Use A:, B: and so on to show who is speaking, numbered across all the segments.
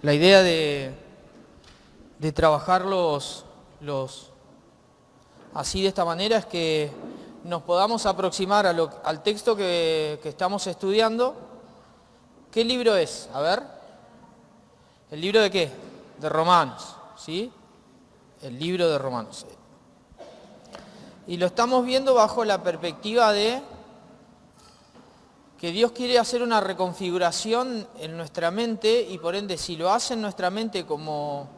A: La idea de trabajar así de esta manera es que nos podamos aproximar al texto que estamos estudiando. ¿Qué libro es? A ver. ¿El libro de qué? De Romanos, ¿sí? El libro de Romanos. Y lo estamos viendo bajo la perspectiva de que Dios quiere hacer una reconfiguración en nuestra mente y por ende si lo hace en nuestra mente como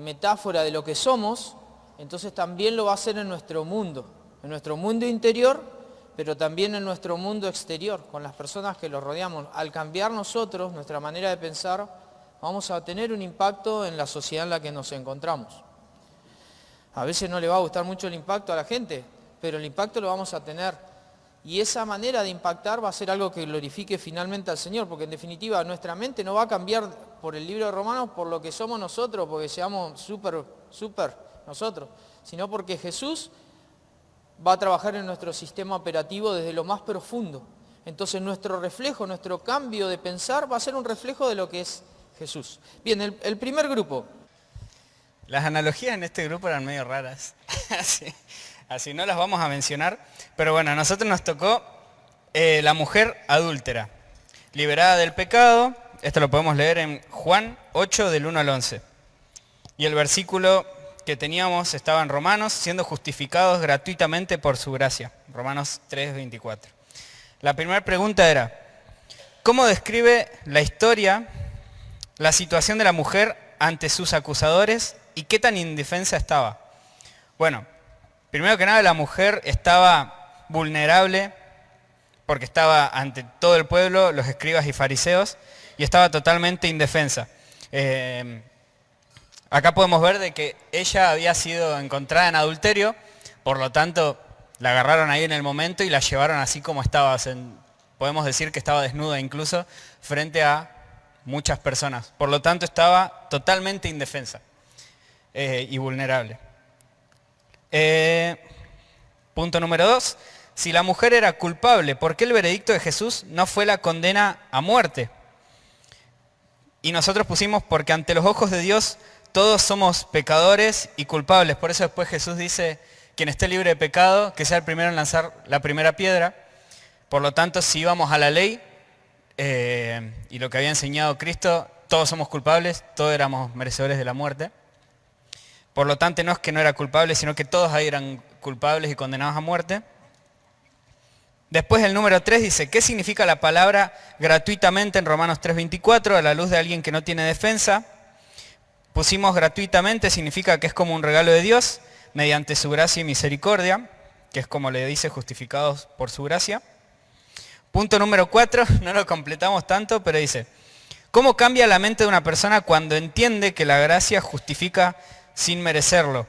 A: metáfora de lo que somos, entonces también lo va a hacer en nuestro mundo interior, pero también en nuestro mundo exterior, con las personas que los rodeamos. Al cambiar nosotros, nuestra manera de pensar, vamos a tener un impacto en la sociedad en la que nos encontramos. A veces no le va a gustar mucho el impacto a la gente, pero el impacto lo vamos a tener. Y esa manera de impactar va a ser algo que glorifique finalmente al Señor, porque en definitiva nuestra mente no va a cambiar por el libro de Romanos por lo que somos nosotros, porque seamos súper nosotros, sino porque Jesús va a trabajar en nuestro sistema operativo desde lo más profundo. Entonces nuestro reflejo, nuestro cambio de pensar va a ser un reflejo de lo que es Jesús. Bien, el primer grupo.
B: Las analogías en este grupo eran medio raras, así no las vamos a mencionar, pero bueno, a nosotros nos tocó la mujer adúltera, liberada del pecado. Esto lo podemos leer en Juan 8 del 1 al 11. Y el versículo que teníamos estaba en Romanos, siendo justificados gratuitamente por su gracia, Romanos 3, 24. La primera pregunta era, ¿cómo describe la historia la situación de la mujer ante sus acusadores y qué tan indefensa estaba? Bueno, primero que nada la mujer estaba vulnerable porque estaba ante todo el pueblo, los escribas y fariseos, y estaba totalmente indefensa. Acá podemos ver de que ella había sido encontrada en adulterio, por lo tanto la agarraron ahí en el momento y la llevaron así como estaba. Podemos decir que estaba desnuda incluso frente a muchas personas. Por lo tanto estaba totalmente indefensa y vulnerable. Punto número 2. Si la mujer era culpable, ¿por qué el veredicto de Jesús no fue la condena a muerte? Y nosotros pusimos porque ante los ojos de Dios todos somos pecadores y culpables. Por eso después Jesús dice, quien esté libre de pecado, que sea el primero en lanzar la primera piedra. Por lo tanto, si íbamos a la ley y lo que había enseñado Cristo, todos somos culpables, todos éramos merecedores de la muerte. Por lo tanto, no es que no era culpable, sino que todos ahí eran culpables y condenados a muerte. Después el número 3 dice, ¿qué significa la palabra gratuitamente en Romanos 3:24 a la luz de alguien que no tiene defensa? Pusimos gratuitamente, significa que es como un regalo de Dios, mediante su gracia y misericordia, que es como le dice, justificados por su gracia. Punto número 4, no lo completamos tanto, pero dice, ¿cómo cambia la mente de una persona cuando entiende que la gracia justifica sin merecerlo?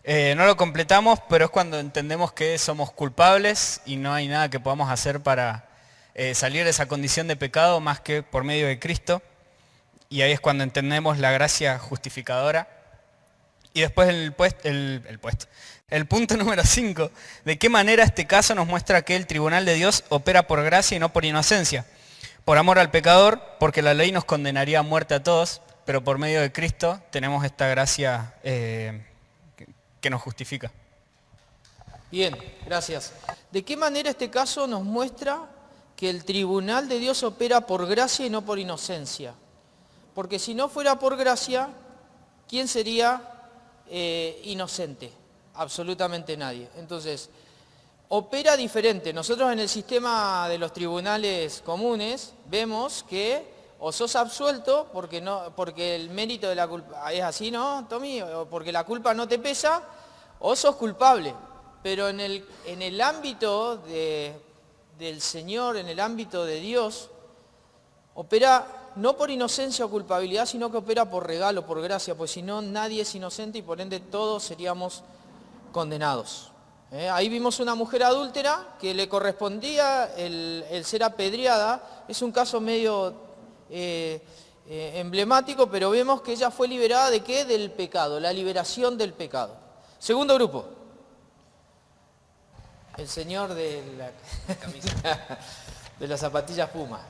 B: No lo completamos, pero es cuando entendemos que somos culpables y no hay nada que podamos hacer para salir de esa condición de pecado más que por medio de Cristo. Y ahí es cuando entendemos la gracia justificadora. Y después el punto número 5, ¿de qué manera este caso nos muestra que el tribunal de Dios opera por gracia y no por inocencia? Por amor al pecador, porque la ley nos condenaría a muerte a todos, pero por medio de Cristo tenemos esta gracia que nos justifica.
A: Bien, gracias. ¿De qué manera este caso nos muestra que el tribunal de Dios opera por gracia y no por inocencia? Porque si no fuera por gracia, ¿quién sería inocente? Absolutamente nadie. Entonces, opera diferente. Nosotros en el sistema de los tribunales comunes vemos que o sos absuelto porque el mérito de la culpa es así, ¿no, Tommy? O porque la culpa no te pesa, o sos culpable. Pero en el ámbito del Señor, en el ámbito de Dios, opera no por inocencia o culpabilidad, sino que opera por regalo, por gracia, pues si no nadie es inocente y por ende todos seríamos condenados. Ahí vimos una mujer adúltera que le correspondía el ser apedreada. Es un caso medio emblemático, pero vemos que ella fue liberada ¿de qué? Del pecado, la liberación del pecado. Segundo grupo. El señor de la de las zapatillas Puma.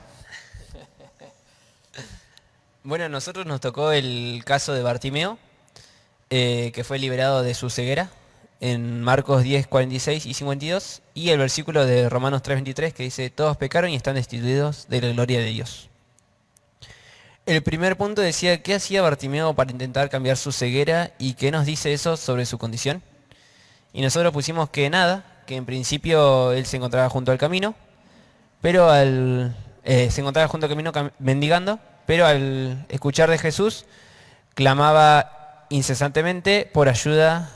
C: Bueno, a nosotros nos tocó el caso de Bartimeo, que fue liberado de su ceguera en Marcos 10, 46 y 52, y el versículo de Romanos 3, 23 que dice, todos pecaron y están destituidos de la gloria de Dios. El primer punto decía, ¿qué hacía Bartimeo para intentar cambiar su ceguera y qué nos dice eso sobre su condición? Y nosotros pusimos que nada, que en principio él se encontraba junto al camino, pero se encontraba junto al camino mendigando, pero al escuchar de Jesús, clamaba incesantemente por ayuda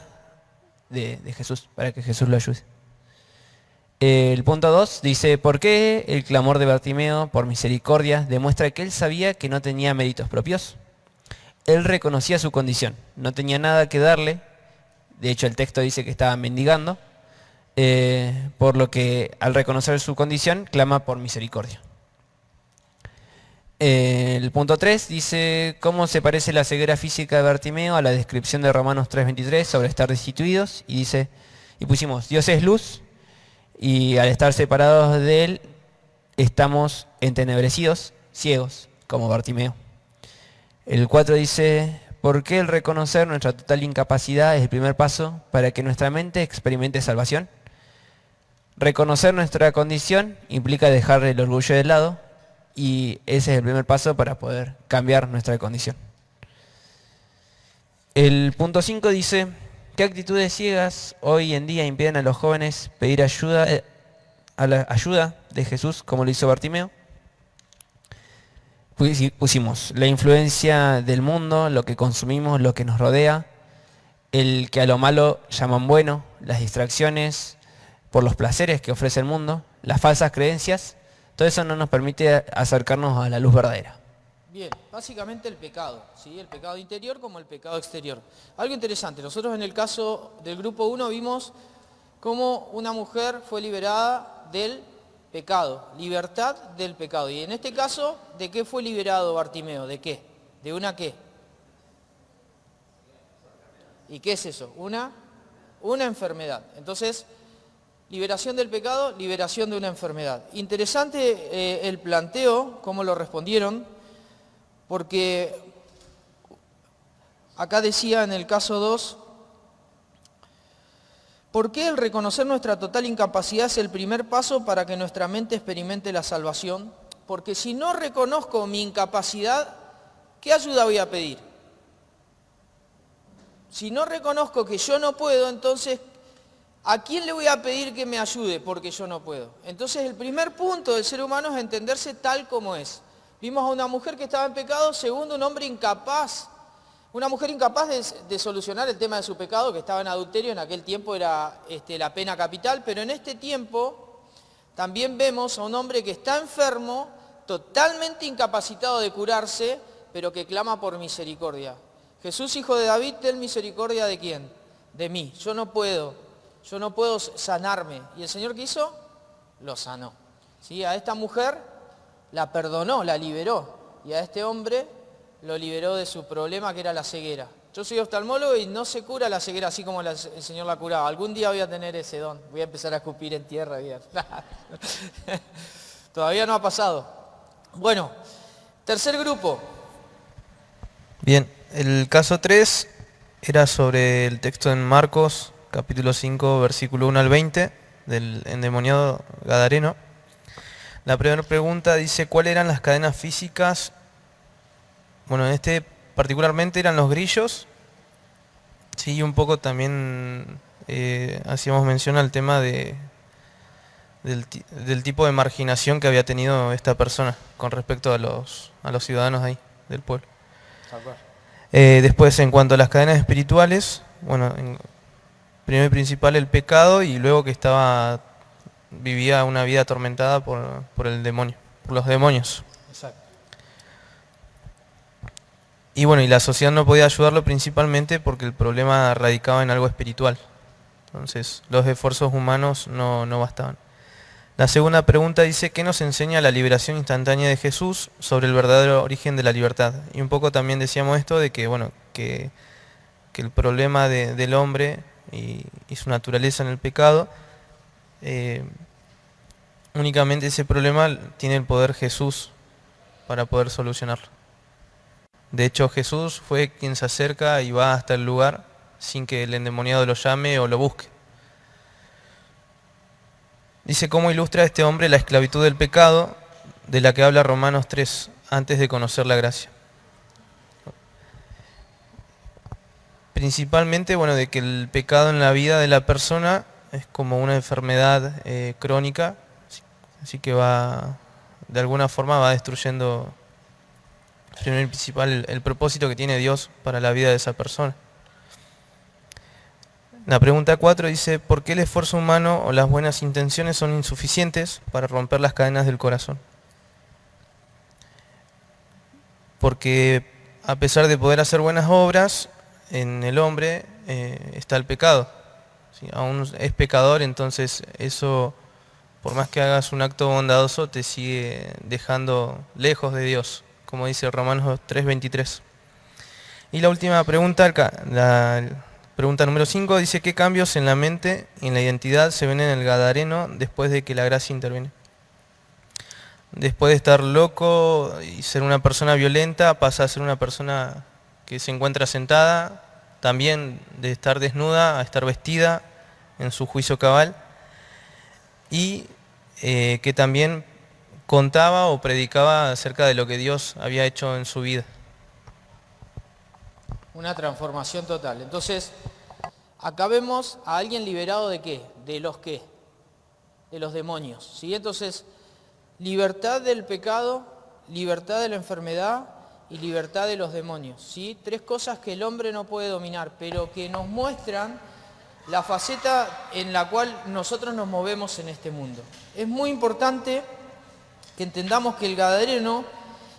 C: de Jesús, para que Jesús lo ayude. El punto 2 dice, ¿por qué el clamor de Bartimeo por misericordia demuestra que él sabía que no tenía méritos propios? Él reconocía su condición, no tenía nada que darle, de hecho el texto dice que estaba mendigando, por lo que al reconocer su condición clama por misericordia. El punto 3 dice, ¿cómo se parece la ceguera física de Bartimeo a la descripción de Romanos 3:23 sobre estar destituidos? Y dice, y pusimos, Dios es luz, y al estar separados de Él, estamos entenebrecidos, ciegos, como Bartimeo. El 4 dice, ¿por qué el reconocer nuestra total incapacidad es el primer paso para que nuestra mente experimente salvación? Reconocer nuestra condición implica dejar el orgullo de lado, y ese es el primer paso para poder cambiar nuestra condición. El punto 5 dice, ¿qué actitudes ciegas hoy en día impiden a los jóvenes pedir ayuda, a la ayuda de Jesús como lo hizo Bartimeo? Pusimos la influencia del mundo, lo que consumimos, lo que nos rodea, el que a lo malo llaman bueno, las distracciones por los placeres que ofrece el mundo, las falsas creencias. Todo eso no nos permite acercarnos a la luz verdadera.
A: Bien, básicamente el pecado, ¿sí? El pecado interior como el pecado exterior. Algo interesante, nosotros en el caso del grupo 1 vimos cómo una mujer fue liberada del pecado, libertad del pecado. Y en este caso, ¿de qué fue liberado Bartimeo? ¿De qué? ¿De una qué? ¿Y qué es eso? Una enfermedad. Entonces, liberación del pecado, liberación de una enfermedad. Interesante el planteo, cómo lo respondieron, porque acá decía en el caso 2, ¿por qué el reconocer nuestra total incapacidad es el primer paso para que nuestra mente experimente la salvación? Porque si no reconozco mi incapacidad, ¿qué ayuda voy a pedir? Si no reconozco que yo no puedo, entonces, ¿a quién le voy a pedir que me ayude porque yo no puedo? Entonces el primer punto del ser humano es entenderse tal como es. Vimos a una mujer que estaba en pecado, segundo, un hombre incapaz. Una mujer incapaz de solucionar el tema de su pecado, que estaba en adulterio, en aquel tiempo era la pena capital, pero en este tiempo también vemos a un hombre que está enfermo, totalmente incapacitado de curarse, pero que clama por misericordia. Jesús, hijo de David, ten misericordia ¿de quién? De mí. Yo no puedo sanarme. ¿Y el Señor qué hizo? Lo sanó. ¿Sí? A esta mujer la perdonó, la liberó. Y a este hombre lo liberó de su problema que era la ceguera. Yo soy oftalmólogo y no se cura la ceguera así como el Señor la curaba. Algún día voy a tener ese don. Voy a empezar a escupir en tierra. Todavía no ha pasado. Bueno, tercer grupo.
D: Bien, el caso 3 era sobre el texto en Marcos, capítulo 5, versículo 1 al 20, del endemoniado gadareno. La primera pregunta dice, ¿cuáles eran las cadenas físicas? Bueno, en este particularmente eran los grillos. Sí, un poco también hacíamos mención al tema del tipo de marginación que había tenido esta persona con respecto a los ciudadanos ahí del pueblo. Después, en cuanto a las cadenas espirituales, bueno, primero y principal el pecado, y luego que vivía una vida atormentada por el demonio, por los demonios.
A: Exacto.
D: Y bueno, y la sociedad no podía ayudarlo principalmente porque el problema radicaba en algo espiritual. Entonces, los esfuerzos humanos no bastaban. La segunda pregunta dice, ¿qué nos enseña la liberación instantánea de Jesús sobre el verdadero origen de la libertad? Y un poco también decíamos esto de que, bueno, que el problema del hombre y su naturaleza en el pecado, únicamente ese problema tiene el poder Jesús para poder solucionarlo. De hecho, Jesús fue quien se acerca y va hasta el lugar sin que el endemoniado lo llame o lo busque. Dice cómo ilustra este hombre la esclavitud del pecado de la que habla Romanos 3 antes de conocer la gracia. Principalmente, bueno, de que el pecado en la vida de la persona es como una enfermedad crónica, así que va, de alguna forma va destruyendo, primero y principal, el propósito que tiene Dios para la vida de esa persona. La pregunta 4 dice, ¿por qué el esfuerzo humano o las buenas intenciones son insuficientes para romper las cadenas del corazón? Porque a pesar de poder hacer buenas obras, en el hombre está el pecado. ¿Sí? Aún es pecador, entonces eso, por más que hagas un acto bondadoso, te sigue dejando lejos de Dios, como dice Romanos 3:23. Y la última pregunta, la pregunta número 5, dice, ¿qué cambios en la mente y en la identidad se ven en el Gadareno después de que la gracia interviene? Después de estar loco y ser una persona violenta, pasa a ser una persona que se encuentra sentada, también de estar desnuda a estar vestida en su juicio cabal, y que también contaba o predicaba acerca de lo que Dios había hecho en su vida.
A: Una transformación total. Entonces, acá vemos a alguien liberado ¿de qué? ¿De los qué? De los demonios. ¿Sí? Entonces, libertad del pecado, libertad de la enfermedad y libertad de los demonios. ¿Sí? 3 cosas que el hombre no puede dominar, pero que nos muestran la faceta en la cual nosotros nos movemos en este mundo. Es muy importante que entendamos que el Gadareno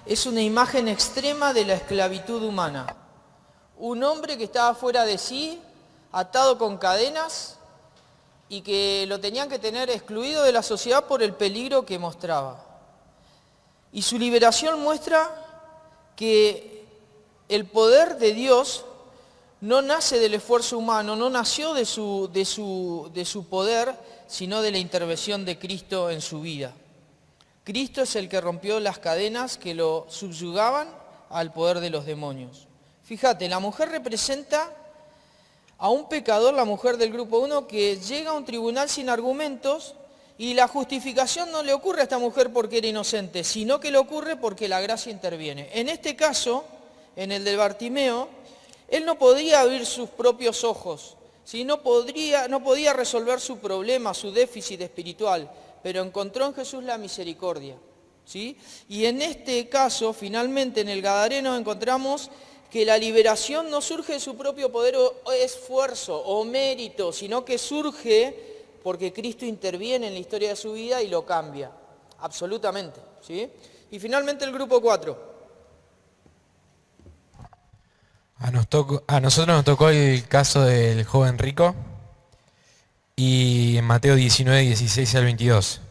A: es una imagen extrema de la esclavitud humana. Un hombre que estaba fuera de sí, atado con cadenas y que lo tenían que tener excluido de la sociedad por el peligro que mostraba. Y su liberación muestra que el poder de Dios no nace del esfuerzo humano, no nació de su poder, sino de la intervención de Cristo en su vida. Cristo es el que rompió las cadenas que lo subyugaban al poder de los demonios. Fíjate, la mujer representa a un pecador, la mujer del grupo 1, que llega a un tribunal sin argumentos y la justificación no le ocurre a esta mujer porque era inocente, sino que le ocurre porque la gracia interviene. En este caso, en el de Bartimeo, él no podía abrir sus propios ojos, ¿sí? no podía resolver su problema, su déficit espiritual, pero encontró en Jesús la misericordia. ¿Sí? Y en este caso, finalmente, en el Gadareno encontramos que la liberación no surge de su propio poder o esfuerzo o mérito, sino que surge porque Cristo interviene en la historia de su vida y lo cambia, absolutamente. ¿Sí? Y finalmente el grupo 4.
E: A nosotros nos tocó el caso del joven rico y en Mateo 19, 16 al 22.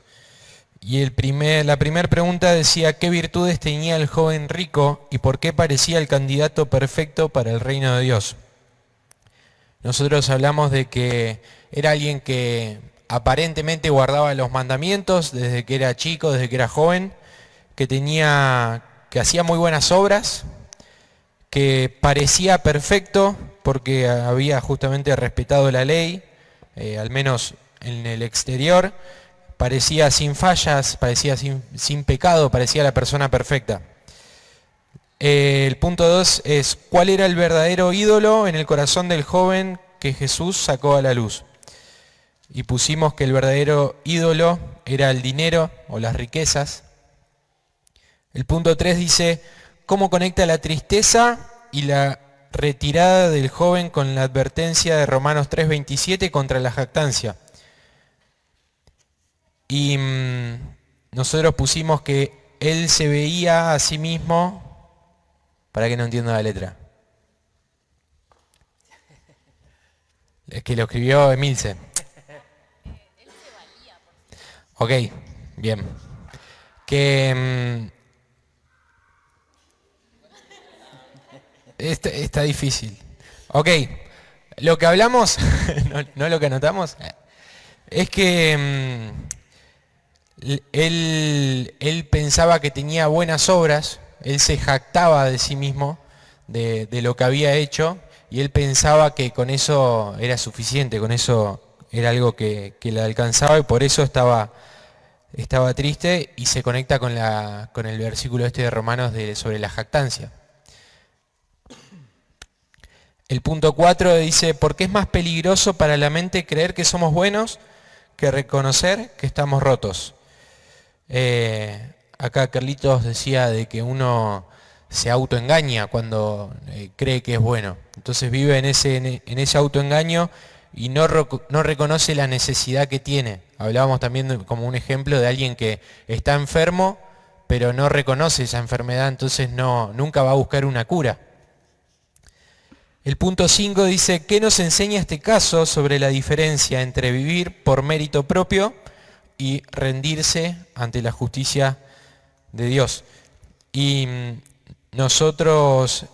E: Y la primera pregunta decía, ¿qué virtudes tenía el joven rico y por qué parecía el candidato perfecto para el reino de Dios? Nosotros hablamos de que era alguien que aparentemente guardaba los mandamientos desde que era chico, desde que era joven, que hacía muy buenas obras, que parecía perfecto porque había justamente respetado la ley, al menos en el exterior, parecía sin fallas, parecía sin pecado, parecía la persona perfecta. El punto 2 es, ¿cuál era el verdadero ídolo en el corazón del joven que Jesús sacó a la luz? Y pusimos que el verdadero ídolo era el dinero o las riquezas. El punto 3 dice, ¿cómo conecta la tristeza y la retirada del joven con la advertencia de Romanos 3:27 contra la jactancia? Y nosotros pusimos que él se veía a sí mismo, para que no entienda la letra. Es que lo escribió Emilce. Ok, bien. Que está difícil. Ok, lo que hablamos, no lo que anotamos, es que él pensaba que tenía buenas obras, él se jactaba de sí mismo, de lo que había hecho, y él pensaba que con eso era suficiente, con eso era algo que le alcanzaba, y por eso estaba triste, y se conecta con el versículo este de Romanos sobre la jactancia. El punto 4 dice, porque es más peligroso para la mente creer que somos buenos que reconocer que estamos rotos. Acá Carlitos decía de que uno se autoengaña cuando cree que es bueno. Entonces vive en ese autoengaño y no reconoce la necesidad que tiene. Hablábamos también como un ejemplo de alguien que está enfermo, pero no reconoce esa enfermedad, entonces nunca va a buscar una cura. El punto 5 dice, ¿qué nos enseña este caso sobre la diferencia entre vivir por mérito propio y rendirse ante la justicia de Dios? Y nosotros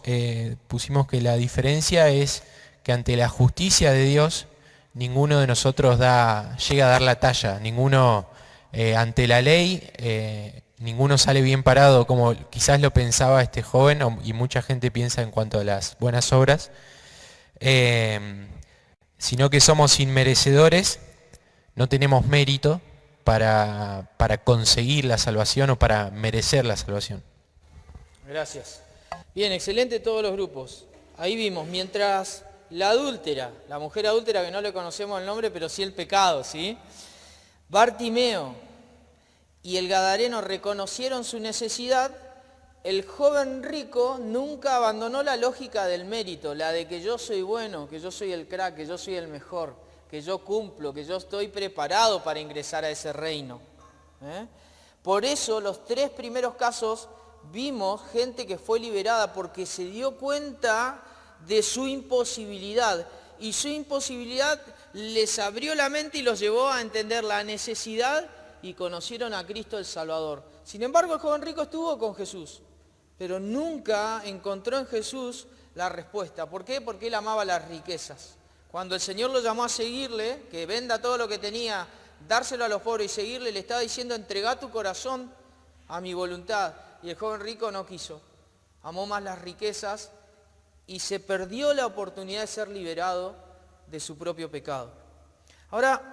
E: pusimos que la diferencia es que ante la justicia de Dios, ninguno de nosotros llega a dar la talla, ninguno ante la ley, ninguno sale bien parado, como quizás lo pensaba este joven, y mucha gente piensa en cuanto a las buenas obras, sino que somos inmerecedores, no tenemos mérito para conseguir la salvación o para merecer la salvación.
A: Gracias. Bien, excelente todos los grupos. Ahí vimos, mientras la adúltera, la mujer adúltera que no le conocemos el nombre, pero sí el pecado, ¿sí? Bartimeo y el gadareno reconocieron su necesidad, el joven rico nunca abandonó la lógica del mérito, la de que yo soy bueno, que yo soy el crack, que yo soy el mejor, que yo cumplo, que yo estoy preparado para ingresar a ese reino. Por eso los 3 primeros casos vimos gente que fue liberada porque se dio cuenta de su imposibilidad, y su imposibilidad les abrió la mente y los llevó a entender la necesidad y conocieron a Cristo el Salvador. Sin embargo, el joven rico estuvo con Jesús, pero nunca encontró en Jesús la respuesta. ¿Por qué? Porque él amaba las riquezas. Cuando el Señor lo llamó a seguirle, que venda todo lo que tenía, dárselo a los pobres y seguirle, le estaba diciendo, entregá tu corazón a mi voluntad. Y el joven rico no quiso. Amó más las riquezas y se perdió la oportunidad de ser liberado de su propio pecado. Ahora,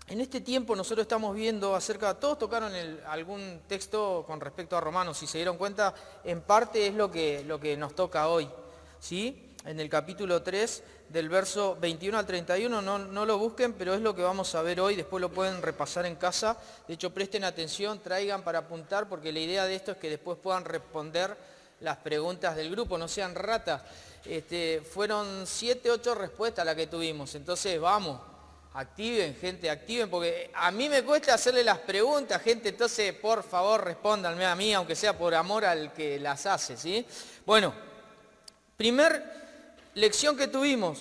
A: en este tiempo nosotros estamos viendo todos tocaron algún texto con respecto a Romanos, si se dieron cuenta, en parte es lo que nos toca hoy, ¿sí? En el capítulo 3, del verso 21 al 31, no lo busquen, pero es lo que vamos a ver hoy, después lo pueden repasar en casa. De hecho, presten atención, traigan para apuntar, porque la idea de esto es que después puedan responder las preguntas del grupo, no sean ratas. Fueron 7, 8 respuestas las que tuvimos, entonces vamos. Activen, gente, activen, porque a mí me cuesta hacerle las preguntas, gente, entonces por favor respóndanme a mí, aunque sea por amor al que las hace, ¿sí? Bueno, primer lección que tuvimos,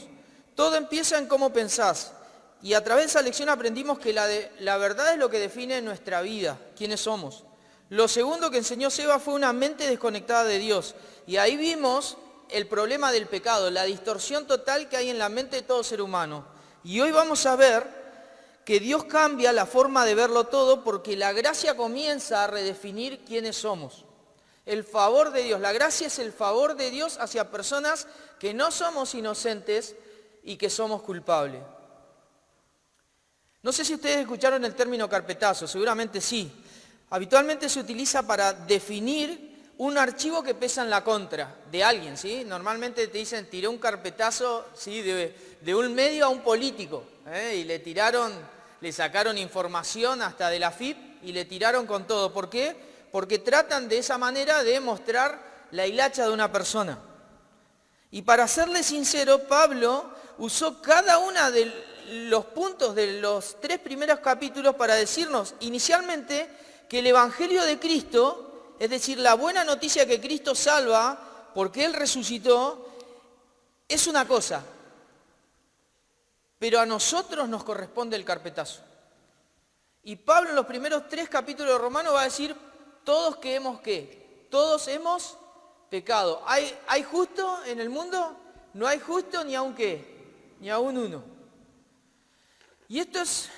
A: todo empieza en cómo pensás, y a través de esa lección aprendimos que la verdad es lo que define nuestra vida, quiénes somos. Lo segundo que enseñó Seba fue una mente desconectada de Dios, y ahí vimos el problema del pecado, la distorsión total que hay en la mente de todo ser humano. Y hoy vamos a ver que Dios cambia la forma de verlo todo porque la gracia comienza a redefinir quiénes somos. El favor de Dios, la gracia es el favor de Dios hacia personas que no somos inocentes y que somos culpables. No sé si ustedes escucharon el término carpetazo, seguramente sí. Habitualmente se utiliza para definir un archivo que pesa en la contra de alguien, ¿sí? Normalmente te dicen, tiré un carpetazo, ¿sí? de un medio a un político, y le sacaron información hasta de la FIP y le tiraron con todo. ¿Por qué? Porque tratan de esa manera de mostrar la hilacha de una persona. Y para serle sincero, Pablo usó cada uno de los puntos de los 3 primeros capítulos para decirnos inicialmente que el Evangelio de Cristo, es decir, la buena noticia que Cristo salva porque Él resucitó, es una cosa, pero a nosotros nos corresponde el carpetazo. Y Pablo en los primeros 3 capítulos de Romanos va a decir, todos que hemos ¿qué? Todos hemos pecado. ¿Hay justo en el mundo? No hay justo ni aun qué, ni aun uno. Y esto es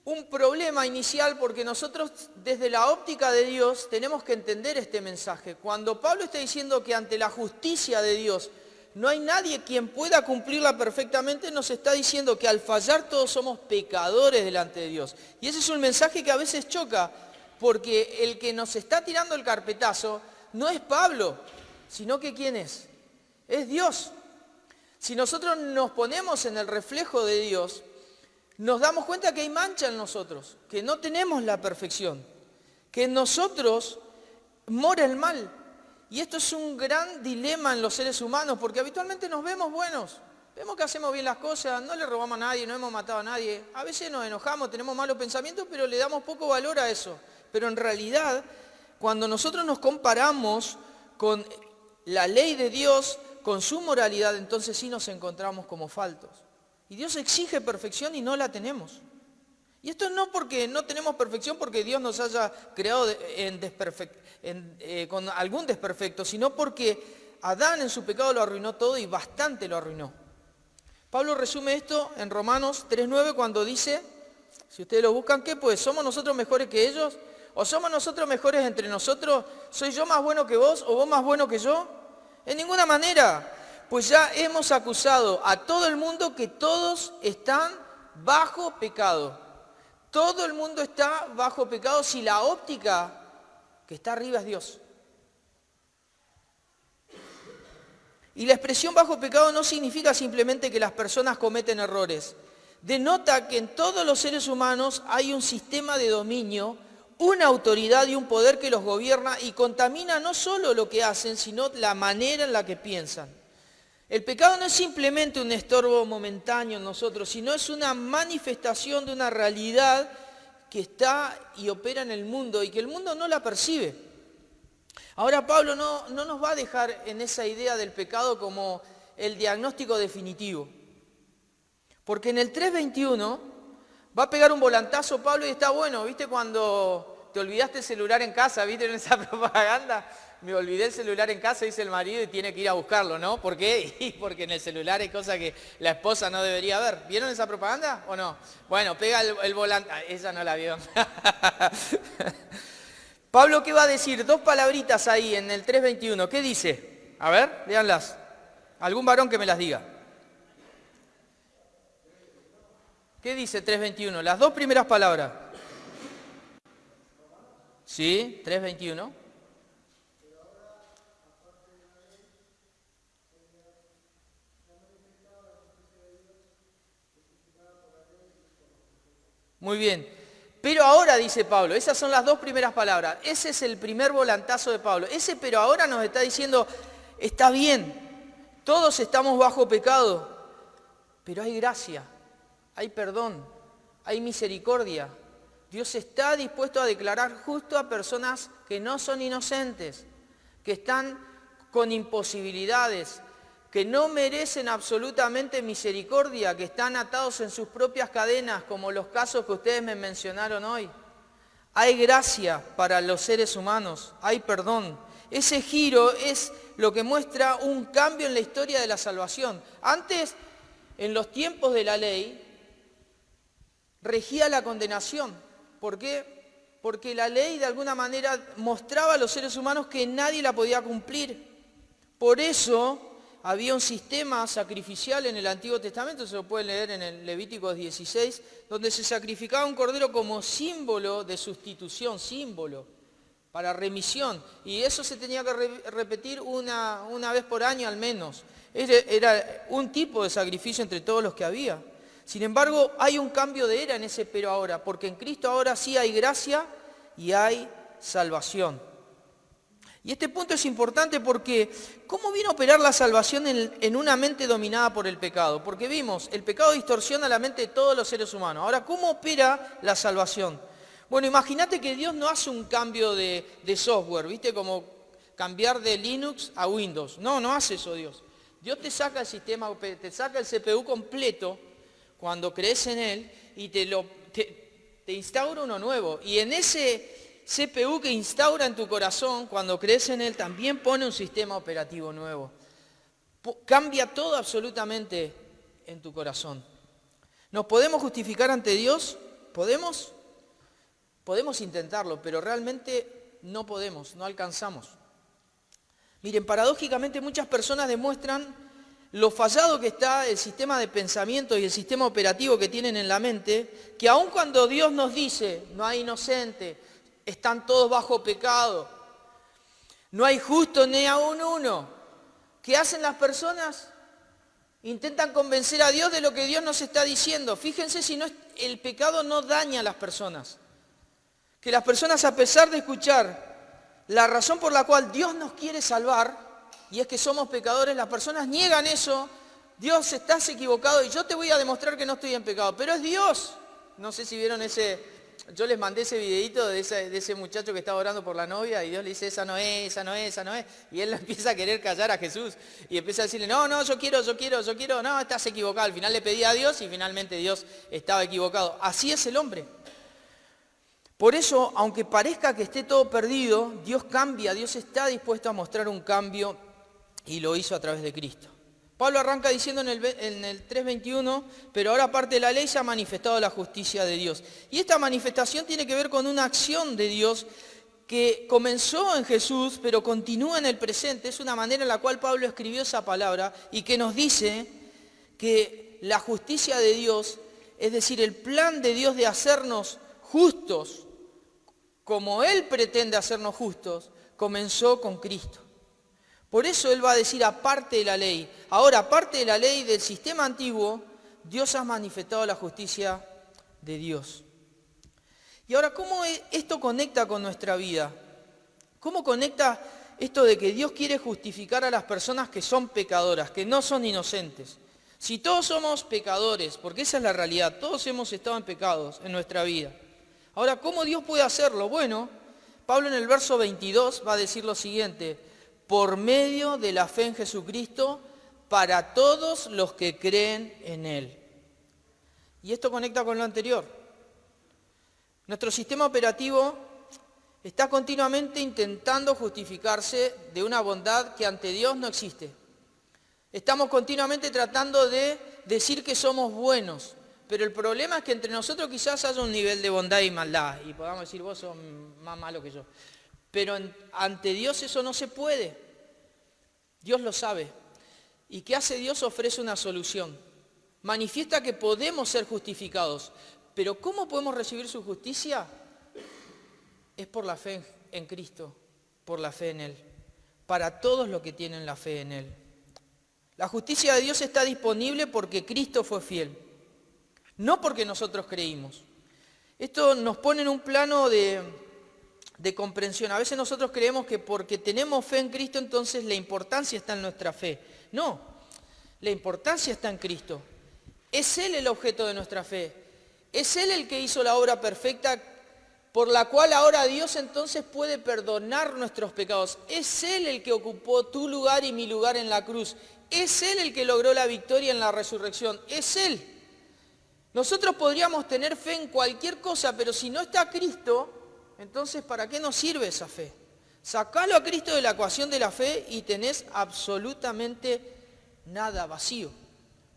A: un problema inicial porque nosotros desde la óptica de Dios tenemos que entender este mensaje. Cuando Pablo está diciendo que ante la justicia de Dios no hay nadie quien pueda cumplirla perfectamente, nos está diciendo que al fallar todos somos pecadores delante de Dios. Y ese es un mensaje que a veces choca, porque el que nos está tirando el carpetazo no es Pablo, sino que ¿quién es? Es Dios. Si nosotros nos ponemos en el reflejo de Dios, nos damos cuenta que hay mancha en nosotros, que no tenemos la perfección, que en nosotros mora el mal. Y esto es un gran dilema en los seres humanos, porque habitualmente nos vemos buenos, vemos que hacemos bien las cosas, no le robamos a nadie, no hemos matado a nadie. A veces nos enojamos, tenemos malos pensamientos, pero le damos poco valor a eso. Pero en realidad, cuando nosotros nos comparamos con la ley de Dios, con su moralidad, entonces sí nos encontramos como faltos. Y Dios exige perfección y no la tenemos. Y esto no porque no tenemos perfección porque Dios nos haya creado con algún desperfecto, sino porque Adán en su pecado lo arruinó todo y bastante lo arruinó. Pablo resume esto en Romanos 3:9 cuando dice, si ustedes lo buscan, ¿qué pues? ¿Somos nosotros mejores que ellos? ¿O somos nosotros mejores entre nosotros? ¿Soy yo más bueno que vos o vos más bueno que yo? En ninguna manera. Pues ya hemos acusado a todo el mundo que todos están bajo pecado. Todo el mundo está bajo pecado si la óptica que está arriba es Dios. Y la expresión bajo pecado no significa simplemente que las personas cometen errores. Denota que en todos los seres humanos hay un sistema de dominio, una autoridad y un poder que los gobierna y contamina no solo lo que hacen, sino la manera en la que piensan. El pecado no es simplemente un estorbo momentáneo en nosotros, sino es una manifestación de una realidad que está y opera en el mundo y que el mundo no la percibe. Ahora Pablo no nos va a dejar en esa idea del pecado como el diagnóstico definitivo. Porque en el 3:21 va a pegar un volantazo Pablo y está bueno. ¿Viste cuando te olvidaste el celular en casa? ¿Viste en esa propaganda? Me olvidé el celular en casa, dice el marido, y tiene que ir a buscarlo, ¿no? ¿Por qué? Y porque en el celular hay cosas que la esposa no debería ver. ¿Vieron esa propaganda o no? Bueno, pega el volante. Ella no la vio. Pablo, ¿qué va a decir? Dos palabritas ahí en el 3:21. ¿Qué dice? A ver, léanlas. Algún varón que me las diga. ¿Qué dice 3:21? Las dos primeras palabras. Sí, 3:21. Muy bien. Pero ahora, dice Pablo, esas son las dos primeras palabras. Ese es el primer volantazo de Pablo. Ese pero ahora nos está diciendo, está bien, todos estamos bajo pecado, pero hay gracia, hay perdón, hay misericordia. Dios está dispuesto a declarar justo a personas que no son inocentes, que están con imposibilidades, que no merecen absolutamente misericordia, que están atados en sus propias cadenas, como los casos que ustedes me mencionaron hoy. Hay gracia para los seres humanos, hay perdón. Ese giro es lo que muestra un cambio en la historia de la salvación. Antes, en los tiempos de la ley, regía la condenación. ¿Por qué? Porque la ley de alguna manera mostraba a los seres humanos que nadie la podía cumplir. Por eso había un sistema sacrificial en el Antiguo Testamento, se lo pueden leer en el Levítico 16, donde se sacrificaba un cordero como símbolo de sustitución, símbolo, para remisión. Y eso se tenía que repetir una vez por año al menos. Era un tipo de sacrificio entre todos los que había. Sin embargo, hay un cambio de era en ese pero ahora, porque en Cristo ahora sí hay gracia y hay salvación. Y este punto es importante porque ¿cómo viene a operar la salvación en una mente dominada por el pecado? Porque vimos, el pecado distorsiona la mente de todos los seres humanos. Ahora, ¿cómo opera la salvación? Bueno, imagínate que Dios no hace un cambio de software, ¿viste? Como cambiar de Linux a Windows. No hace eso Dios. Dios te saca el sistema, te saca el CPU completo cuando crees en Él y te instaura uno nuevo. Y en ese CPU que instaura en tu corazón, cuando crees en Él, también pone un sistema operativo nuevo. Cambia todo absolutamente en tu corazón. ¿Nos podemos justificar ante Dios? ¿Podemos? Podemos intentarlo, pero realmente no podemos, no alcanzamos. Miren, paradójicamente muchas personas demuestran lo fallado que está el sistema de pensamiento y el sistema operativo que tienen en la mente, que aun cuando Dios nos dice, no hay inocente, están todos bajo pecado, no hay justo ni aún uno, ¿qué hacen las personas? Intentan convencer a Dios de lo que Dios nos está diciendo. Fíjense si no el pecado no daña a las personas. Que las personas, a pesar de escuchar la razón por la cual Dios nos quiere salvar, y es que somos pecadores, las personas niegan eso. Dios, estás equivocado y yo te voy a demostrar que no estoy en pecado. Pero es Dios. No sé si vieron yo les mandé ese videito de ese muchacho que estaba orando por la novia y Dios le dice, esa no es, esa no es, esa no es. Y él empieza a querer callar a Jesús y empieza a decirle, no, yo quiero, no, estás equivocado. Al final le pedía a Dios y finalmente Dios estaba equivocado. Así es el hombre. Por eso, aunque parezca que esté todo perdido, Dios cambia, Dios está dispuesto a mostrar un cambio y lo hizo a través de Cristo. Pablo arranca diciendo en el 3:21, pero ahora aparte de la ley se ha manifestado la justicia de Dios. Y esta manifestación tiene que ver con una acción de Dios que comenzó en Jesús, pero continúa en el presente. Es una manera en la cual Pablo escribió esa palabra y que nos dice que la justicia de Dios, es decir, el plan de Dios de hacernos justos, como Él pretende hacernos justos, comenzó con Cristo. Por eso Él va a decir aparte de la ley. Ahora, aparte de la ley del sistema antiguo, Dios ha manifestado la justicia de Dios. Y ahora, ¿cómo esto conecta con nuestra vida? ¿Cómo conecta esto de que Dios quiere justificar a las personas que son pecadoras, que no son inocentes? Si todos somos pecadores, porque esa es la realidad, todos hemos estado en pecados en nuestra vida. Ahora, ¿cómo Dios puede hacerlo? Bueno, Pablo en el verso 22 va a decir lo siguiente: por medio de la fe en Jesucristo, para todos los que creen en Él. Y esto conecta con lo anterior. Nuestro sistema operativo está continuamente intentando justificarse de una bondad que ante Dios no existe. Estamos continuamente tratando de decir que somos buenos, pero el problema es que entre nosotros quizás haya un nivel de bondad y maldad, y podamos decir, vos sos más malo que yo. Pero ante Dios eso no se puede. Dios lo sabe. ¿Y qué hace Dios? Ofrece una solución. Manifiesta que podemos ser justificados. Pero ¿cómo podemos recibir su justicia? Es por la fe en Cristo, por la fe en Él. Para todos los que tienen la fe en Él. La justicia de Dios está disponible porque Cristo fue fiel. No porque nosotros creímos. Esto nos pone en un plano de comprensión. A veces nosotros creemos que porque tenemos fe en Cristo, entonces la importancia está en nuestra fe. No, la importancia está en Cristo. Es Él el objeto de nuestra fe. Es Él el que hizo la obra perfecta por la cual ahora Dios entonces puede perdonar nuestros pecados. Es Él el que ocupó tu lugar y mi lugar en la cruz. Es Él el que logró la victoria en la resurrección. Es Él. Nosotros podríamos tener fe en cualquier cosa, pero si no está Cristo, entonces ¿para qué nos sirve esa fe? Sacalo a Cristo de la ecuación de la fe y tenés absolutamente nada, vacío.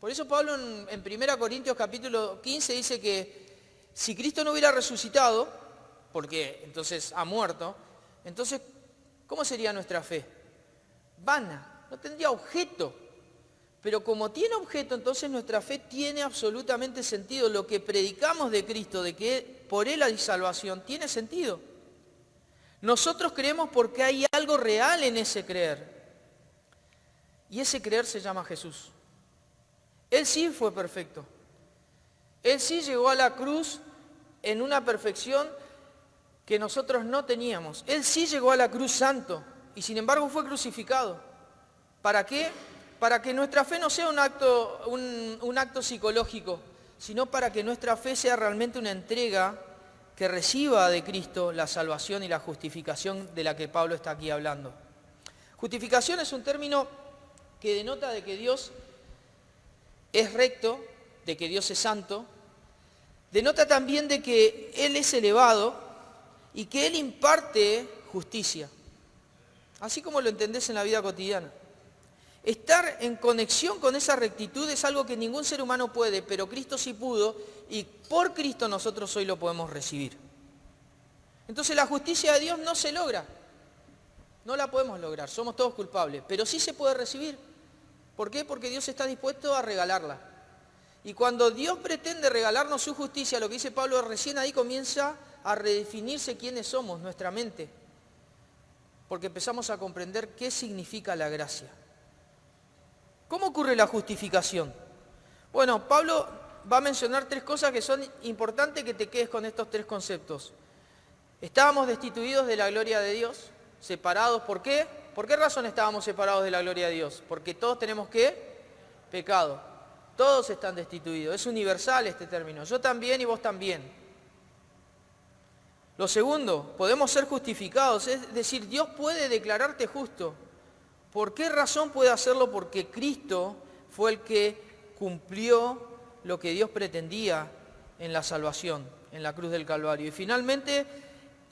A: Por eso Pablo en 1 Corintios capítulo 15 dice que si Cristo no hubiera resucitado, porque entonces ha muerto, entonces ¿cómo sería nuestra fe? Vana, no tendría objeto. Pero como tiene objeto, entonces nuestra fe tiene absolutamente sentido. Lo que predicamos de Cristo, de que por Él hay salvación, tiene sentido. Nosotros creemos porque hay algo real en ese creer. Y ese creer se llama Jesús. Él sí fue perfecto. Él sí llegó a la cruz en una perfección que nosotros no teníamos. Él sí llegó a la cruz santo y sin embargo fue crucificado. ¿Para qué? Para que nuestra fe no sea un acto psicológico, sino para que nuestra fe sea realmente una entrega que reciba de Cristo la salvación y la justificación de la que Pablo está aquí hablando. Justificación es un término que denota de que Dios es recto, de que Dios es santo, denota también de que Él es elevado y que Él imparte justicia, así como lo entendés en la vida cotidiana. Estar en conexión con esa rectitud es algo que ningún ser humano puede, pero Cristo sí pudo y por Cristo nosotros hoy lo podemos recibir. Entonces la justicia de Dios no se logra, no la podemos lograr, somos todos culpables, pero sí se puede recibir. ¿Por qué? Porque Dios está dispuesto a regalarla. Y cuando Dios pretende regalarnos su justicia, lo que dice Pablo recién ahí comienza a redefinirse quiénes somos, nuestra mente, porque empezamos a comprender qué significa la gracia. ¿Cómo ocurre la justificación? Bueno, Pablo va a mencionar 3 cosas que son importantes que te quedes con estos 3 conceptos. Estábamos destituidos de la gloria de Dios, separados. ¿Por qué? ¿Por qué razón estábamos separados de la gloria de Dios? Porque todos tenemos ¿qué? Pecado. Todos están destituidos. Es universal este término. Yo también y vos también. Lo segundo, podemos ser justificados. Es decir, Dios puede declararte justo. ¿Por qué razón puede hacerlo? Porque Cristo fue el que cumplió lo que Dios pretendía en la salvación, en la cruz del Calvario. Y finalmente,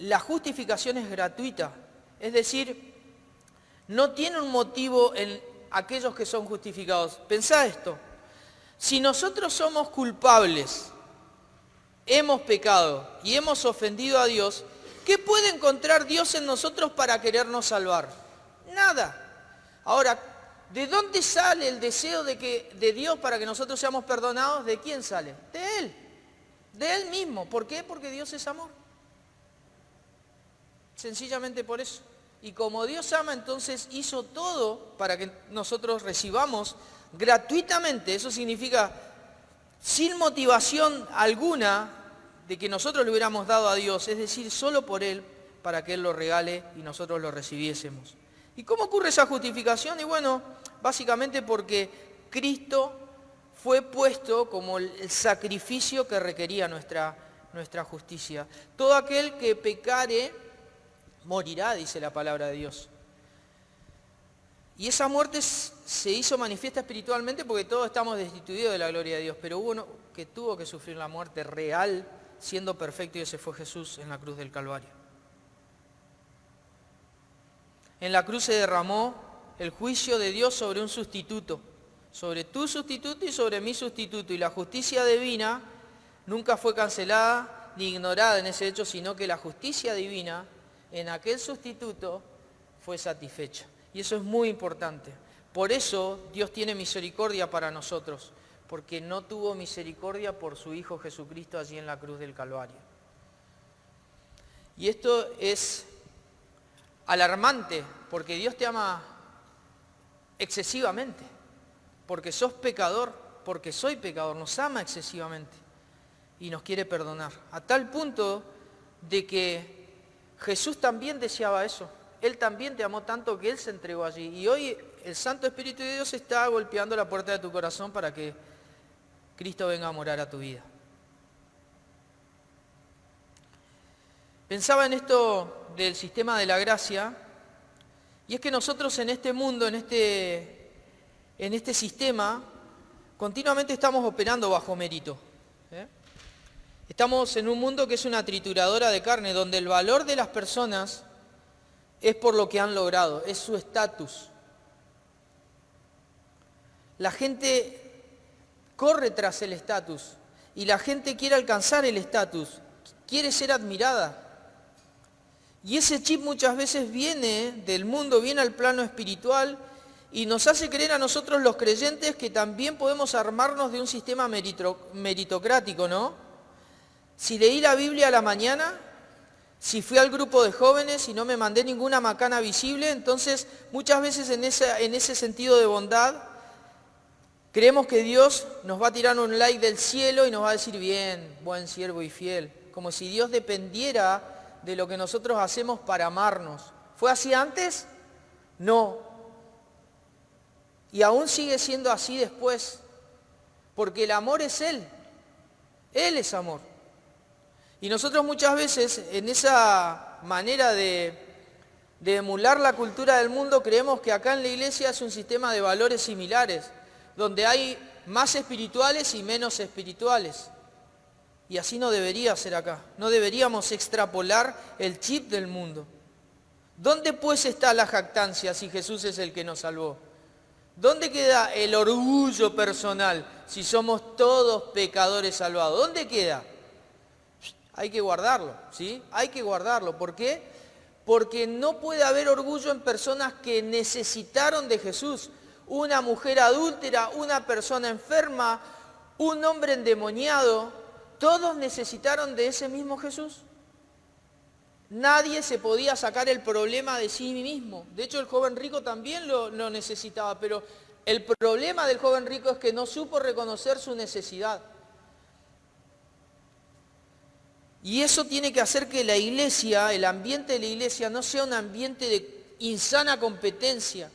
A: la justificación es gratuita. Es decir, no tiene un motivo en aquellos que son justificados. Pensá esto. Si nosotros somos culpables, hemos pecado y hemos ofendido a Dios, ¿qué puede encontrar Dios en nosotros para querernos salvar? Nada. Ahora, ¿de dónde sale el deseo de Dios para que nosotros seamos perdonados? ¿De quién sale? De Él. De Él mismo. ¿Por qué? Porque Dios es amor. Sencillamente por eso. Y como Dios ama, entonces hizo todo para que nosotros recibamos gratuitamente. Eso significa sin motivación alguna de que nosotros le hubiéramos dado a Dios. Es decir, solo por Él, para que Él lo regale y nosotros lo recibiésemos. ¿Y cómo ocurre esa justificación? Y bueno, básicamente porque Cristo fue puesto como el sacrificio que requería nuestra justicia. Todo aquel que pecare morirá, dice la palabra de Dios. Y esa muerte se hizo manifiesta espiritualmente porque todos estamos destituidos de la gloria de Dios, pero hubo uno que tuvo que sufrir la muerte real, siendo perfecto, y ese fue Jesús en la cruz del Calvario. En la cruz se derramó el juicio de Dios sobre un sustituto, sobre tu sustituto y sobre mi sustituto, y la justicia divina nunca fue cancelada ni ignorada en ese hecho, sino que la justicia divina en aquel sustituto fue satisfecha. Y eso es muy importante. Por eso Dios tiene misericordia para nosotros, porque no tuvo misericordia por su Hijo Jesucristo allí en la cruz del Calvario. Y esto es alarmante, porque Dios te ama excesivamente, porque sos pecador, porque soy pecador, nos ama excesivamente y nos quiere perdonar. A tal punto de que Jesús también deseaba eso. Él también te amó tanto que Él se entregó allí. Y hoy el Santo Espíritu de Dios está golpeando la puerta de tu corazón para que Cristo venga a morar a tu vida. Pensaba en esto del sistema de la gracia, y es que nosotros en este mundo, en este sistema, continuamente estamos operando bajo mérito. Estamos en un mundo que es una trituradora de carne, donde el valor de las personas es por lo que han logrado, es su estatus. La gente corre tras el estatus y la gente quiere alcanzar el estatus, quiere ser admirada. Y ese chip muchas veces viene del mundo, viene al plano espiritual y nos hace creer a nosotros los creyentes que también podemos armarnos de un sistema meritocrático, ¿no? Si leí la Biblia a la mañana, si fui al grupo de jóvenes y no me mandé ninguna macana visible, entonces muchas veces en ese sentido de bondad, creemos que Dios nos va a tirar un like del cielo y nos va a decir, bien, buen siervo y fiel, como si Dios dependiera de lo que nosotros hacemos para amarnos. ¿Fue así antes? No. Y aún sigue siendo así después, porque el amor es Él. Él es amor. Y nosotros muchas veces en esa manera de emular la cultura del mundo creemos que acá en la iglesia es un sistema de valores similares, donde hay más espirituales y menos espirituales. Y así no debería ser acá. No deberíamos extrapolar el chip del mundo. ¿Dónde pues está la jactancia si Jesús es el que nos salvó? ¿Dónde queda el orgullo personal si somos todos pecadores salvados? ¿Dónde queda? Hay que guardarlo, ¿sí? Hay que guardarlo. ¿Por qué? Porque no puede haber orgullo en personas que necesitaron de Jesús. Una mujer adúltera, una persona enferma, un hombre endemoniado, todos necesitaron de ese mismo Jesús. Nadie se podía sacar el problema de sí mismo. De hecho, el joven rico también lo necesitaba, pero el problema del joven rico es que no supo reconocer su necesidad. Y eso tiene que hacer que la iglesia, el ambiente de la iglesia, no sea un ambiente de insana competencia,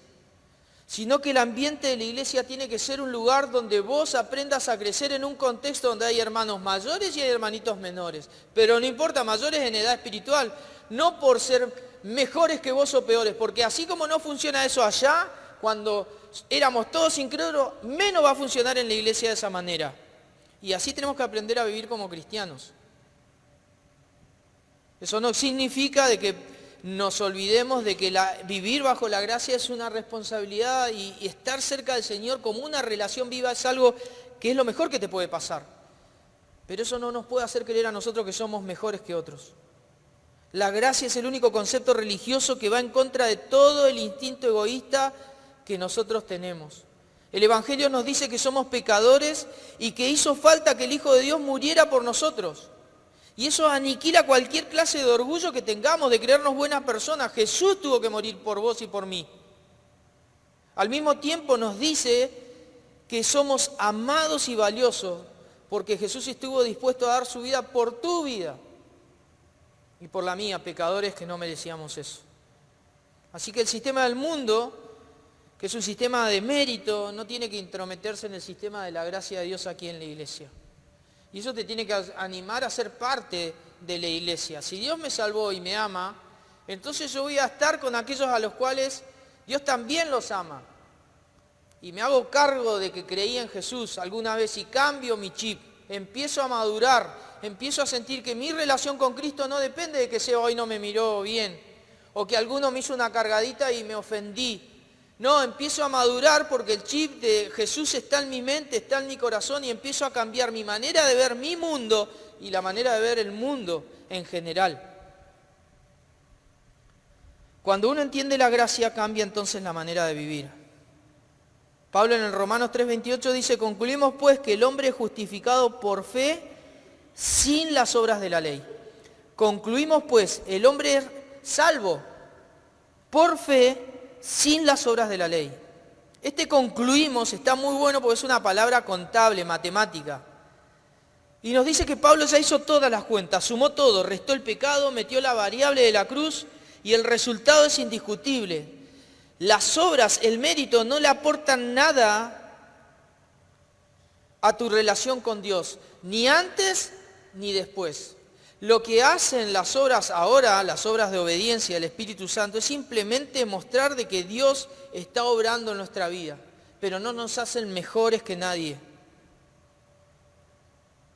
A: sino que el ambiente de la iglesia tiene que ser un lugar donde vos aprendas a crecer en un contexto donde hay hermanos mayores y hay hermanitos menores. Pero no importa, mayores en edad espiritual, no por ser mejores que vos o peores, porque así como no funciona eso allá, cuando éramos todos incrédulos, menos va a funcionar en la iglesia de esa manera. Y así tenemos que aprender a vivir como cristianos. Eso no significa de que nos olvidemos de que vivir bajo la gracia es una responsabilidad y estar cerca del Señor como una relación viva es algo que es lo mejor que te puede pasar. Pero eso no nos puede hacer creer a nosotros que somos mejores que otros. La gracia es el único concepto religioso que va en contra de todo el instinto egoísta que nosotros tenemos. El Evangelio nos dice que somos pecadores y que hizo falta que el Hijo de Dios muriera por nosotros. Y eso aniquila cualquier clase de orgullo que tengamos de creernos buenas personas. Jesús tuvo que morir por vos y por mí. Al mismo tiempo nos dice que somos amados y valiosos porque Jesús estuvo dispuesto a dar su vida por tu vida y por la mía, pecadores que no merecíamos eso. Así que el sistema del mundo, que es un sistema de mérito, no tiene que intrometerse en el sistema de la gracia de Dios aquí en la iglesia. Y eso te tiene que animar a ser parte de la iglesia. Si Dios me salvó y me ama, entonces yo voy a estar con aquellos a los cuales Dios también los ama. Y me hago cargo de que creí en Jesús alguna vez y cambio mi chip. Empiezo a madurar, empiezo a sentir que mi relación con Cristo no depende de que Seba hoy no me miró bien, o que alguno me hizo una cargadita y me ofendí. No, empiezo a madurar porque el chip de Jesús está en mi mente, está en mi corazón y empiezo a cambiar mi manera de ver mi mundo y la manera de ver el mundo en general. Cuando uno entiende la gracia, cambia entonces la manera de vivir. Pablo en el Romanos 3:28 dice, concluimos pues que el hombre es justificado por fe sin las obras de la ley. Concluimos pues, el hombre es salvo por fe sin las obras de la ley. Este concluimos está muy bueno porque es una palabra contable, matemática. Y nos dice que Pablo ya hizo todas las cuentas, sumó todo, restó el pecado, metió la variable de la cruz y el resultado es indiscutible. Las obras, el mérito, no le aportan nada a tu relación con Dios, ni antes ni después. Lo que hacen las obras ahora, las obras de obediencia del Espíritu Santo, es simplemente mostrar de que Dios está obrando en nuestra vida, pero no nos hacen mejores que nadie.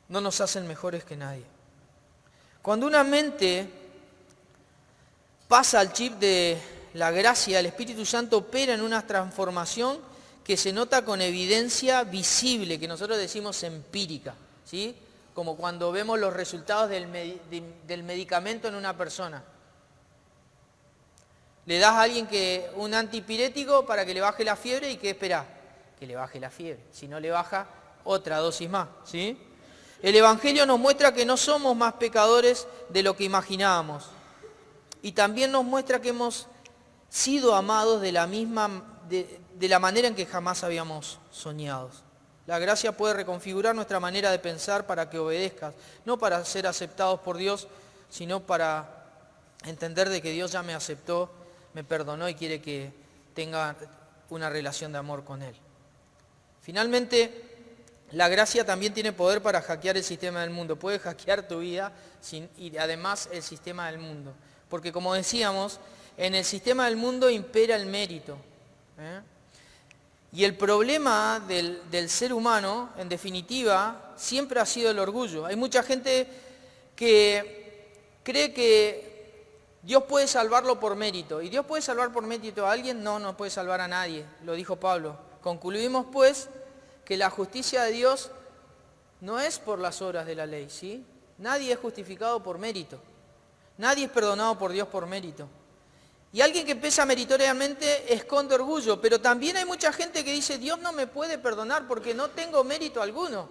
A: No nos hacen mejores que nadie. Cuando una mente pasa al chip de la gracia, el Espíritu Santo opera en una transformación que se nota con evidencia visible, que nosotros decimos empírica, ¿sí? Como cuando vemos los resultados del medicamento en una persona. Le das a alguien un antipirético para que le baje la fiebre y ¿qué esperás? Que le baje la fiebre. Si no le baja, otra dosis más, ¿sí? El Evangelio nos muestra que no somos más pecadores de lo que imaginábamos. Y también nos muestra que hemos sido amados de la manera en que jamás habíamos soñado. La gracia puede reconfigurar nuestra manera de pensar para que obedezcas, no para ser aceptados por Dios, sino para entender de que Dios ya me aceptó, me perdonó y quiere que tenga una relación de amor con Él. Finalmente, la gracia también tiene poder para hackear el sistema del mundo. Puede hackear tu vida y además el sistema del mundo. Porque como decíamos, en el sistema del mundo impera el mérito. Y el problema del ser humano, en definitiva, siempre ha sido el orgullo. Hay mucha gente que cree que Dios puede salvarlo por mérito. ¿Y Dios puede salvar por mérito a alguien? No, no puede salvar a nadie. Lo dijo Pablo. Concluimos pues que la justicia de Dios no es por las obras de la ley, ¿sí? Nadie es justificado por mérito. Nadie es perdonado por Dios por mérito. Y alguien que pesa meritoriamente esconde orgullo, pero también hay mucha gente que dice, Dios no me puede perdonar porque no tengo mérito alguno.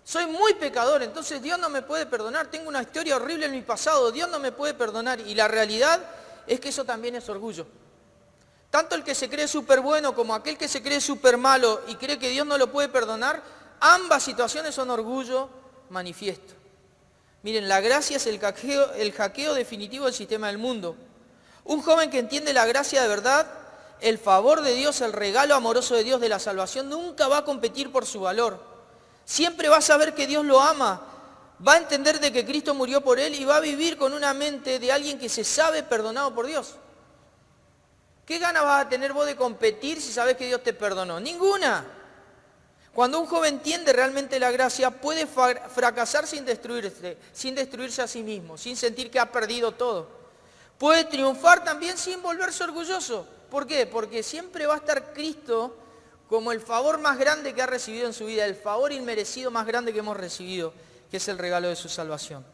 A: Soy muy pecador, entonces Dios no me puede perdonar. Tengo una historia horrible en mi pasado, Dios no me puede perdonar. Y la realidad es que eso también es orgullo. Tanto el que se cree súper bueno como aquel que se cree súper malo y cree que Dios no lo puede perdonar, ambas situaciones son orgullo manifiesto. Miren, la gracia es el hackeo definitivo del sistema del mundo. Un joven que entiende la gracia de verdad, el favor de Dios, el regalo amoroso de Dios de la salvación, nunca va a competir por su valor. Siempre va a saber que Dios lo ama, va a entender de que Cristo murió por él y va a vivir con una mente de alguien que se sabe perdonado por Dios. ¿Qué ganas vas a tener vos de competir si sabes que Dios te perdonó? Ninguna. Cuando un joven entiende realmente la gracia, puede fracasar sin destruirse a sí mismo, sin sentir que ha perdido todo. Puede triunfar también sin volverse orgulloso. ¿Por qué? Porque siempre va a estar Cristo como el favor más grande que ha recibido en su vida, el favor inmerecido más grande que hemos recibido, que es el regalo de su salvación.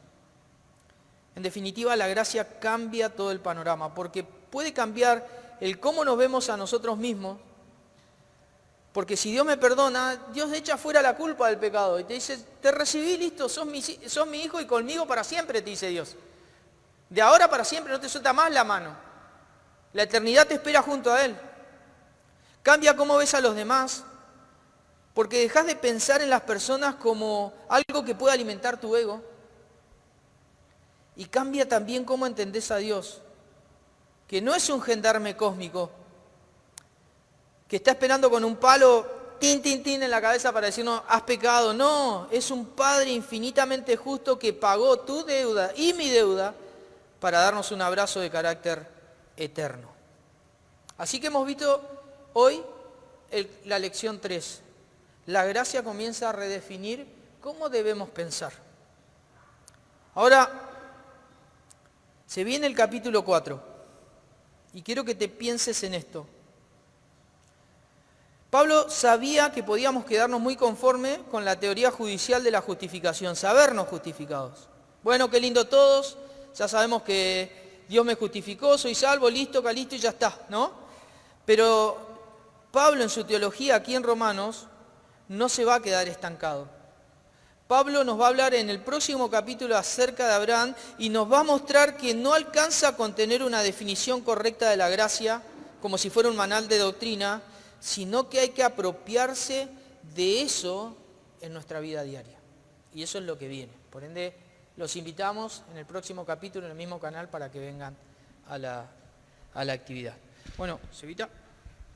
A: En definitiva, la gracia cambia todo el panorama, porque puede cambiar el cómo nos vemos a nosotros mismos, porque si Dios me perdona, Dios echa fuera la culpa del pecado y te dice, te recibí, listo, sos mi hijo y conmigo para siempre, te dice Dios. De ahora para siempre no te suelta más la mano. La eternidad te espera junto a Él. Cambia cómo ves a los demás, porque dejas de pensar en las personas como algo que puede alimentar tu ego. Y cambia también cómo entendés a Dios, que no es un gendarme cósmico, que está esperando con un palo, tin, tin, tin en la cabeza para decirnos, has pecado. No, es un Padre infinitamente justo que pagó tu deuda y mi deuda para darnos un abrazo de carácter eterno. Así que hemos visto hoy la lección 3. La gracia comienza a redefinir cómo debemos pensar. Ahora, se viene el capítulo 4 y quiero que te pienses en esto. Pablo sabía que podíamos quedarnos muy conforme con la teoría judicial de la justificación, sabernos justificados. Bueno, qué lindo todos, ya sabemos que Dios me justificó, soy salvo, listo, calisto y ya está, ¿no? Pero Pablo en su teología aquí en Romanos no se va a quedar estancado. Pablo nos va a hablar en el próximo capítulo acerca de Abraham y nos va a mostrar que no alcanza a contener una definición correcta de la gracia como si fuera un manual de doctrina, sino que hay que apropiarse de eso en nuestra vida diaria. Y eso es lo que viene. Por ende, los invitamos en el próximo capítulo, en el mismo canal, para que vengan a la actividad. Bueno, Cevita.